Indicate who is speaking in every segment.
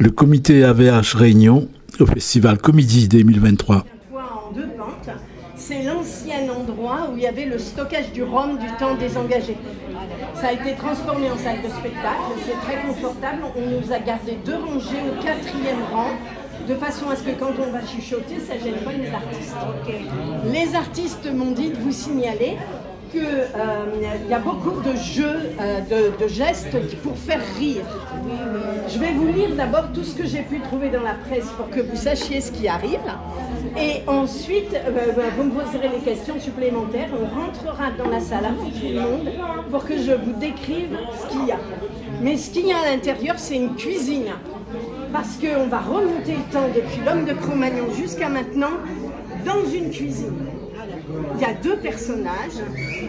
Speaker 1: Le comité AVH Réunion au Festival Comédie 2023.
Speaker 2: En deux pentes, c'est l'ancien endroit où il y avait le stockage du rhum du temps des engagés. Ça a été transformé en salle de spectacle, c'est très confortable. On nous a gardé 2 rangées au 4e rang, de façon à ce que quand on va chuchoter, ça ne gêne pas les artistes. Les artistes m'ont dit de vous signaler qu'il y a beaucoup de jeux, de gestes pour faire rire. Je vais vous lire d'abord tout ce que j'ai pu trouver dans la presse pour que vous sachiez ce qui arrive. Et ensuite, vous me poserez les questions supplémentaires. On rentrera dans la salle avant tout le monde pour que je vous décrive ce qu'il y a. Mais ce qu'il y a à l'intérieur, c'est une cuisine. Parce qu'on va remonter le temps depuis l'homme de Cro-Magnon jusqu'à maintenant dans une cuisine. Il y a 2 personnages,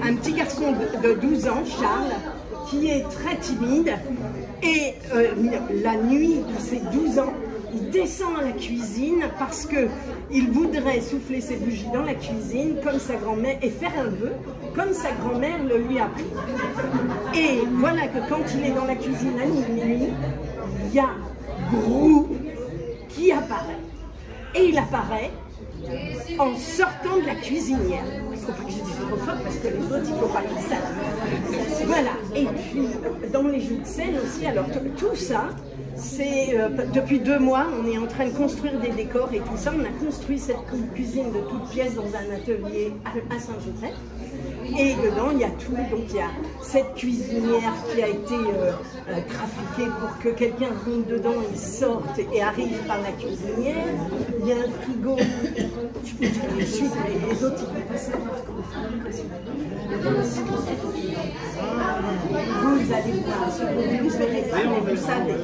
Speaker 2: un petit garçon de 12 ans, Charles, qui est très timide, et la nuit de ses 12 ans, il descend à la cuisine parce qu'il voudrait souffler ses bougies dans la cuisine comme sa grand-mère et faire un vœu comme sa grand-mère le lui a appris. Et voilà que quand il est dans la cuisine à minuit, il y a Grou qui apparaît. Et il apparaît en sortant de la cuisinière. Il ne faut pas que je dise trop fort parce que les autres, il ne faut pas qu'ils savent. Voilà. Et puis, dans les jeux de scène aussi, alors tout ça, c'est depuis 2 mois, on est en train de construire des décors et tout ça. On a construit cette cuisine de toutes pièces dans un atelier à Saint-Joseph. Et dedans, il y a tout. Donc, il y a cette cuisinière qui a été trafiquée pour que quelqu'un rentre dedans, il sorte et arrive par la cuisinière. Il y a un frigo. Je peux dire les suites, mais les autres, ils ne vont pas savoir comment ça Vous allez voir, ce que vous ne verrez pas, mais vous savez.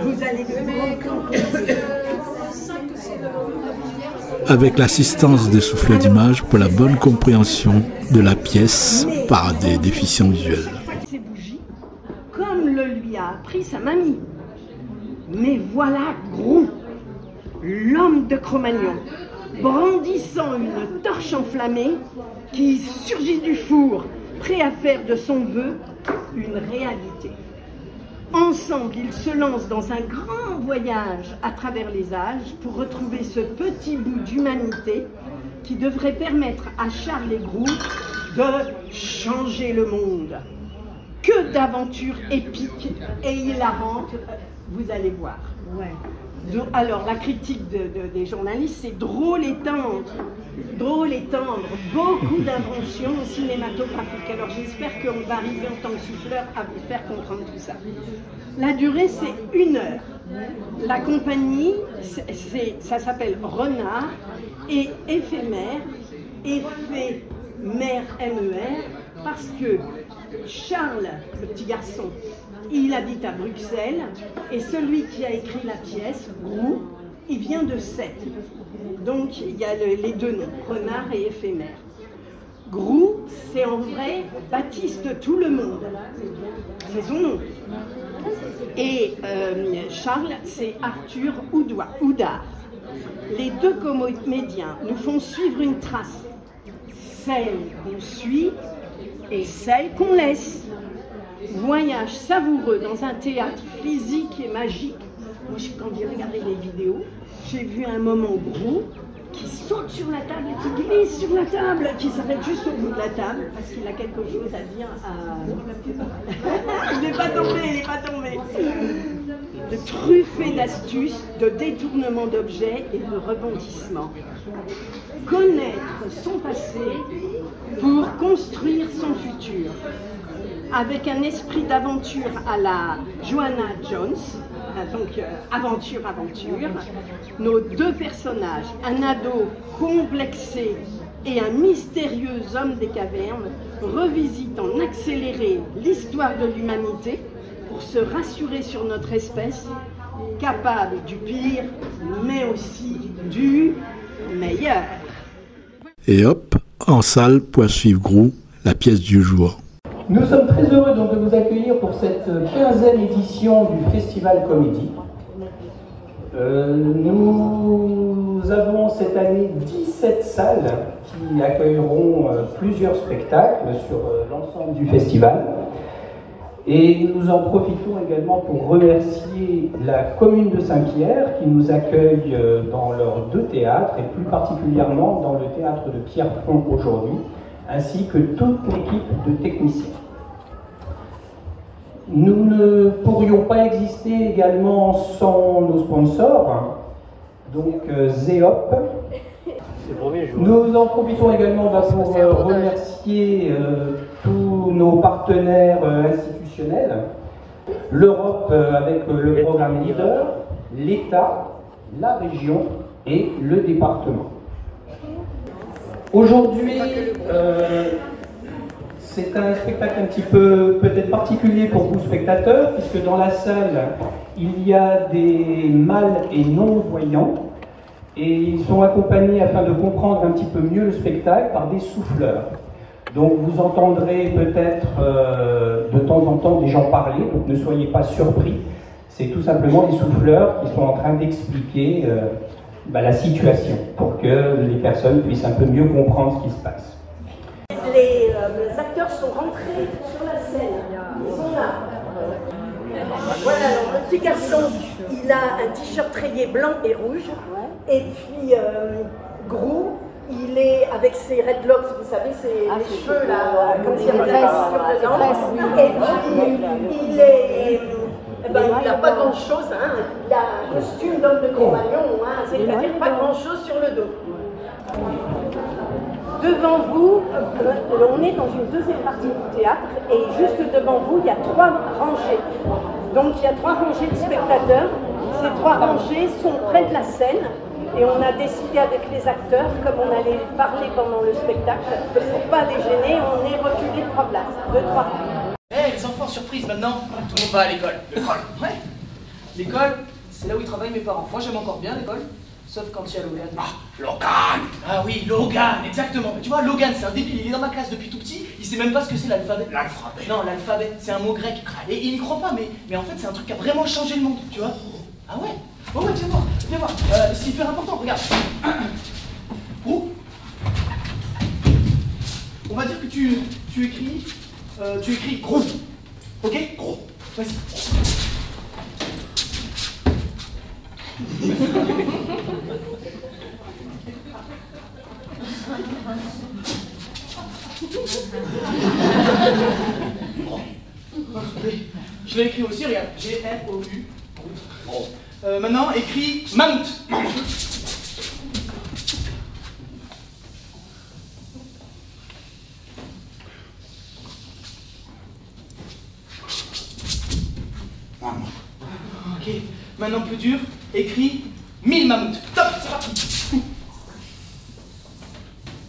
Speaker 2: Vous allez le voir.
Speaker 1: Avec l'assistance des souffleurs d'images pour la bonne compréhension de la pièce par des déficients visuels.
Speaker 2: Ces bougies, comme le lui a appris sa mamie. Mais voilà Grou, l'homme de Cro-Magnon, brandissant une torche enflammée qui surgit du four, prêt à faire de son vœu une réalité. Ensemble, ils se lancent dans un grand voyage à travers les âges pour retrouver ce petit bout d'humanité qui devrait permettre à Charles et Grou de changer le monde. Que d'aventures épiques et hilarantes, vous allez voir. Ouais. Alors, la critique des journalistes, c'est drôle et tendre. Drôle et tendre. Beaucoup d'inventions cinématographiques. Alors, j'espère qu'on va arriver en tant que souffleur à vous faire comprendre tout ça. La durée, c'est 1 heure. La compagnie, ça s'appelle Renard et Éphémère. Éphémère, M-E-R, parce que Charles, le petit garçon, il habite à Bruxelles et celui qui a écrit la pièce, Grou, il vient de Sète. Donc il y a les 2 noms, Renard et Éphémère. Grou, c'est en vrai Baptiste tout le monde. C'est son nom. Et Charles, c'est Arthur Oudard. Les 2 comédiens nous font suivre une trace. Celle qu'on suit et celle qu'on laisse. Voyage savoureux dans un théâtre physique et magique. Moi, quand j'ai regardé les vidéos, j'ai vu un moment Grou qui saute sur la table et qui glisse sur la table, qui s'arrête juste au bout de la table parce qu'il a quelque chose à dire à... Il n'est pas tombé. De truffé d'astuces, de détournement d'objets et de rebondissements. Connaître son passé pour construire son futur. Avec un esprit d'aventure à la Joanna Jones, donc aventure, nos 2 personnages, un ado complexé et un mystérieux homme des cavernes, revisitent en accéléré l'histoire de l'humanité pour se rassurer sur notre espèce, capable du pire, mais aussi du meilleur.
Speaker 1: Et hop, en salle pour suivre Grou, la pièce du jour.
Speaker 3: Nous sommes très heureux donc de vous accueillir pour cette 15e édition du Festival Comédie. Nous avons cette année 17 salles qui accueilleront plusieurs spectacles sur l'ensemble du festival. Et nous en profitons également pour remercier la commune de Saint-Pierre qui nous accueille dans leurs 2 théâtres et plus particulièrement dans le théâtre de Pierrefonds aujourd'hui, ainsi que toute l'équipe de techniciens. Nous ne pourrions pas exister également sans nos sponsors, donc Zeop. Nous en profitons également pour remercier tous nos partenaires institutionnels, l'Europe avec le programme Leader, l'État, la région et le département. Aujourd'hui, c'est un spectacle un petit peu peut-être particulier pour vous spectateurs, puisque dans la salle, il y a des mâles et non-voyants, et ils sont accompagnés, afin de comprendre un petit peu mieux le spectacle, par des souffleurs. Donc vous entendrez peut-être de temps en temps des gens parler, donc ne soyez pas surpris. C'est tout simplement des souffleurs qui sont en train d'expliquer la situation, pour que les personnes puissent un peu mieux comprendre ce qui se passe.
Speaker 2: Les acteurs sont rentrés sur la scène, ils sont là. Voilà, alors le petit garçon, il a un t-shirt rayé blanc et rouge, et puis Grou, il est avec ses redlocks, vous savez, c'est les cheveux là, quand il y a la dedans, et puis il est... il n'a pas grand-chose, hein. Il a un costume d'homme de compagnon, hein. C'est-à-dire pas grand-chose sur le dos. Devant vous, on est dans une deuxième partie du théâtre, et juste devant vous, il y a 3 rangées. Donc il y a 3 rangées de spectateurs. Ces 3 rangées sont près de la scène, et on a décidé avec les acteurs, comme on allait parler pendant le spectacle, que pour ne pas les gêner, on est reculé de 3 places, 2-3.
Speaker 4: Hé, les enfants, surprise maintenant, tout le monde va à l'école. L'école, ouais. L'école, c'est là où ils travaillent mes parents. Moi, j'aime encore bien l'école, sauf quand il y a Logan. Ah, Logan! Ah oui, Logan, exactement. Mais tu vois, Logan, c'est un débile, il est dans ma classe depuis tout petit, il sait même pas ce que c'est l'alphabet. L'alphabet? Non, l'alphabet, c'est un mot grec. Et il ne croit pas, mais en fait, c'est un truc qui a vraiment changé le monde, tu vois. Ah ouais? Oh ouais, viens voir, viens voir. C'est hyper important, regarde. Oh. On va dire que tu écris gros. Ok? Gros. Vas-y. Je l'ai écrit aussi, regarde. G-R-O-U. Maintenant, écris mammouth. Ok, maintenant plus dur, écris 1000 mammouths. Stop, c'est parti.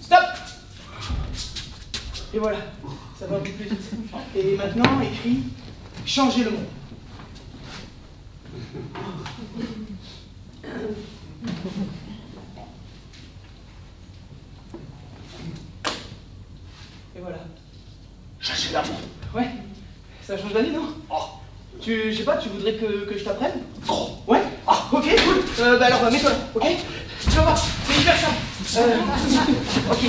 Speaker 4: Stop. Et voilà, ça va un peu plus vite. Et maintenant, écris changer le monde. Et voilà.
Speaker 5: Changer l'amour.
Speaker 4: Ouais, ça change la vie, non?
Speaker 5: Oh.
Speaker 4: Je sais pas, tu voudrais que je t'apprenne?
Speaker 5: Oh.
Speaker 4: Ouais? Ah, ok, cool. Alors, mets-toi là, ok? Tu vas voir, c'est hyper simple. Ok.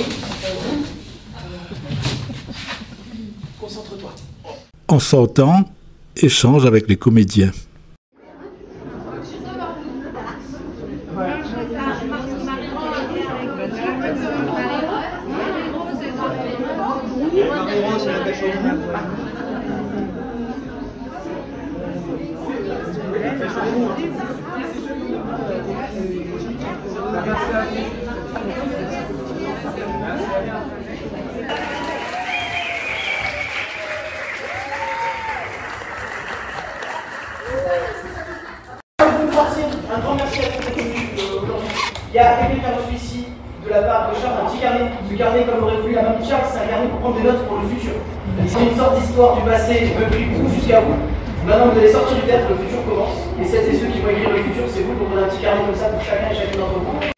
Speaker 4: Concentre-toi.
Speaker 1: En sortant, échange avec les comédiens.
Speaker 4: Un grand merci à toute la communauté aujourd'hui. Il y a quelqu'un qui a reçu ici, de la part de Charles, un petit carnet. Ce carnet, comme l'aurait voulu la main de Charles, c'est un carnet pour prendre des notes pour le futur. C'est une sorte d'histoire du passé depuis vous jusqu'à vous. Maintenant, vous allez sortir du théâtre, le futur commence. Et celles et ceux qui vont écrire le futur, c'est vous, donc on a un petit carnet comme ça pour chacun et chacune d'entre vous.